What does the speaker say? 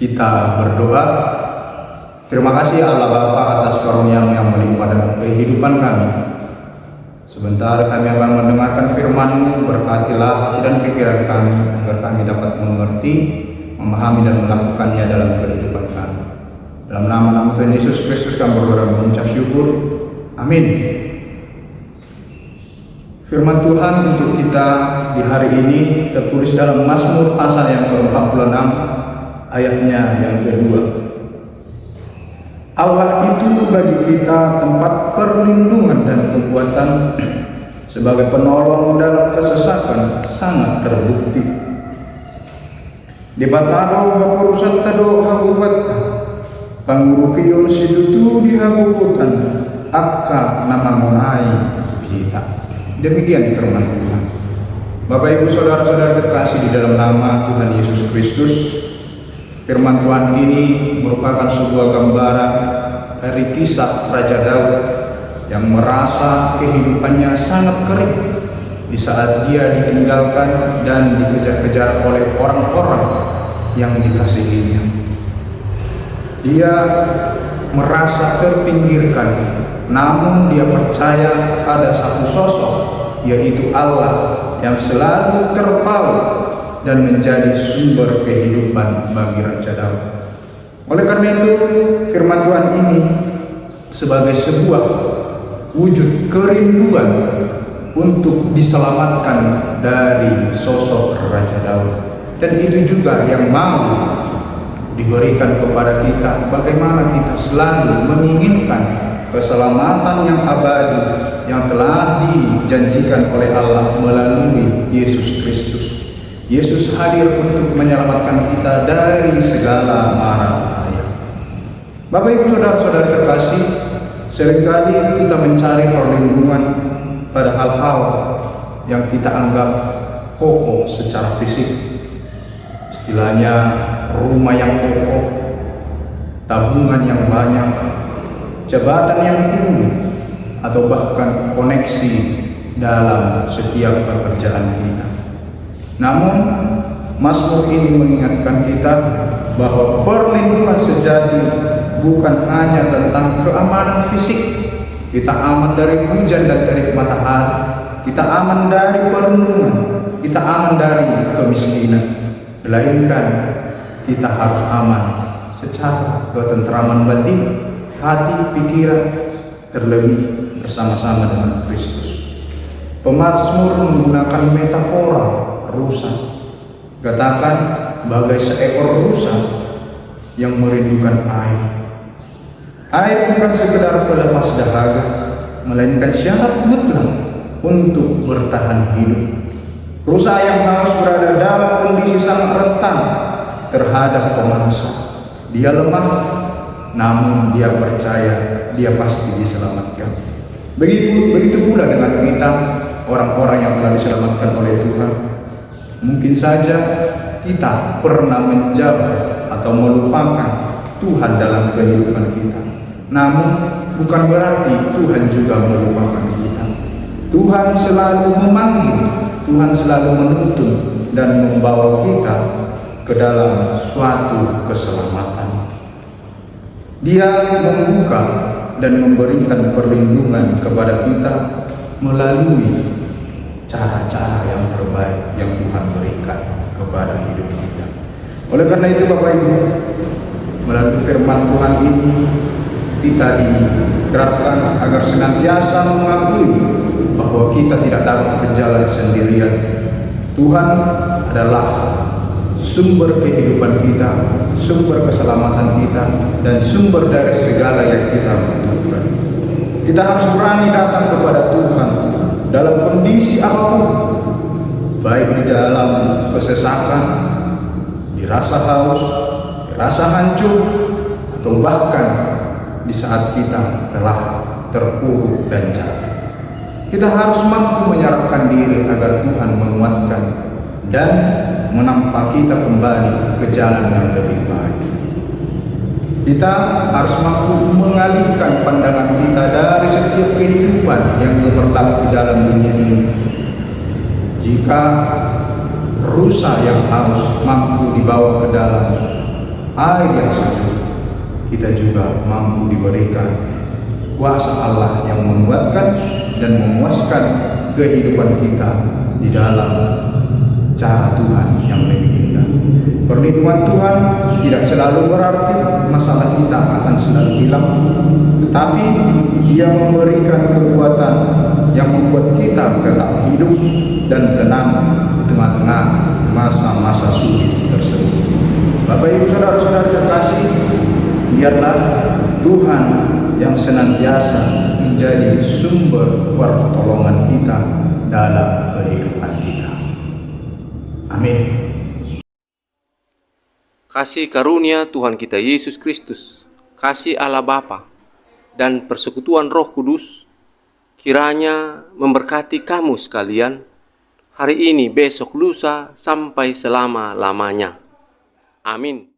Kita berdoa. Terima kasih Allah Bapa atas karunia-Mu yang melimpah dalam kehidupan kami. Sebentar kami akan mendengarkan firman-Mu, berkatilah hati dan pikiran kami agar kami dapat mengerti, memahami dan melakukannya dalam kehidupan kami. Dalam nama Tuhan Yesus Kristus kami berdoa dan mengucap syukur. Amin. Firman Tuhan untuk kita di hari ini tertulis dalam Mazmur pasal yang ke-46 ayatnya yang kedua. Allah itu bagi kita tempat perlindungan dan kekuatan, sebagai penolong dalam kesesakan sangat terbukti. Di bataro hapurusat tado habubat, pangurupion sidutu di habubutan, akka nama monai kita. Demikian firman Tuhan. Bapak Ibu Saudara-saudara terkasih di dalam nama Tuhan Yesus Kristus, firman Tuhan ini merupakan sebuah gambaran dari kisah Raja Daud yang merasa kehidupannya sangat kering di saat dia ditinggalkan dan dikejar-kejar oleh orang-orang yang dikasihinya. Dia merasa terpinggirkan, namun dia percaya ada satu sosok, yaitu Allah yang selalu terpaut dan menjadi sumber kehidupan bagi Raja Daud. Oleh karena itu, firman Tuhan ini sebagai sebuah wujud kerinduan untuk diselamatkan dari sosok Raja Daud. Dan itu juga yang mau diberikan kepada kita, bagaimana kita selalu menginginkan keselamatan yang abadi yang telah dijanjikan oleh Allah melalui Yesus Kristus. Yesus hadir untuk menyelamatkan kita dari segala mara bahaya. Bapak Ibu Saudara-saudara terkasih, seringkali kita mencari perlindungan pada hal-hal yang kita anggap kokoh secara fisik. Istilahnya rumah yang kokoh, tabungan yang banyak, jabatan yang tinggi, atau bahkan koneksi dalam setiap pekerjaan kita. Namun, Mazmur ini mengingatkan kita bahwa perlindungan sejati bukan hanya tentang keamanan fisik. Kita aman dari hujan dan terik matahari, kita aman dari perundungan, kita aman dari kemiskinan. Melainkan kita harus aman secara ketentraman batin, hati, pikiran, terlebih bersama-sama dengan Kristus. Pemazmur menggunakan metafora rusa, katakan bagai seekor rusa yang merindukan air. Air bukan sekedar pelepas dahaga, melainkan syarat mutlak untuk bertahan hidup. Rusa yang harus berada dalam kondisi sangat rentan terhadap pemangsa. Dia lemah, namun dia percaya dia pasti diselamatkan. Begitu pula dengan kita, orang-orang yang telah diselamatkan oleh Tuhan. Mungkin saja kita pernah menjauh atau melupakan Tuhan dalam kehidupan kita. Namun bukan berarti Tuhan juga melupakan kita. Tuhan selalu memanggil, Tuhan selalu menuntun dan membawa kita ke dalam suatu keselamatan. Dia membuka dan memberikan perlindungan kepada kita melalui cara-cara yang terbaik yang Tuhan berikan kepada hidup kita. Oleh karena itu Bapak Ibu, melalui firman Tuhan ini kita dikerapkan agar senantiasa mengakui bahwa kita tidak dapat berjalan sendirian. Tuhan adalah sumber kehidupan kita, sumber keselamatan kita, dan sumber dari segala yang kita butuhkan. Kita harus berani datang kepada Tuhan dalam kondisi apapun, baik di dalam kesesakan, dirasa haus, dirasa hancur, atau bahkan di saat kita telah terpuruk dan jatuh. Kita harus mampu menyerahkan diri agar Tuhan menguatkan dan menampak kita kembali ke jalan yang lebih baik. Kita harus mampu mengalihkan pandangan kita dari setiap kehidupan yang berlaku di dalam dunia ini. Jika rusa yang haus mampu dibawa ke dalam air yang sejuk, kita juga mampu diberikan kuasa Allah yang menguatkan dan memuaskan kehidupan kita di dalam cara Tuhan yang lebih indah. Perlindungan Tuhan tidak selalu berarti masalah kita akan selalu hilang, tetapi Dia memberikan kekuatan yang membuat kita tetap hidup dan tenang di tengah-tengah masa-masa sulit tersebut. Bapak Ibu Saudara-saudara terkasih, biarlah Tuhan yang senantiasa menjadi sumber pertolongan kita dalam kehidupan kita. Amin. Kasih karunia Tuhan kita Yesus Kristus, kasih Allah Bapa, dan persekutuan Roh Kudus kiranya memberkati kamu sekalian hari ini, besok, lusa, sampai selama-lamanya. Amin.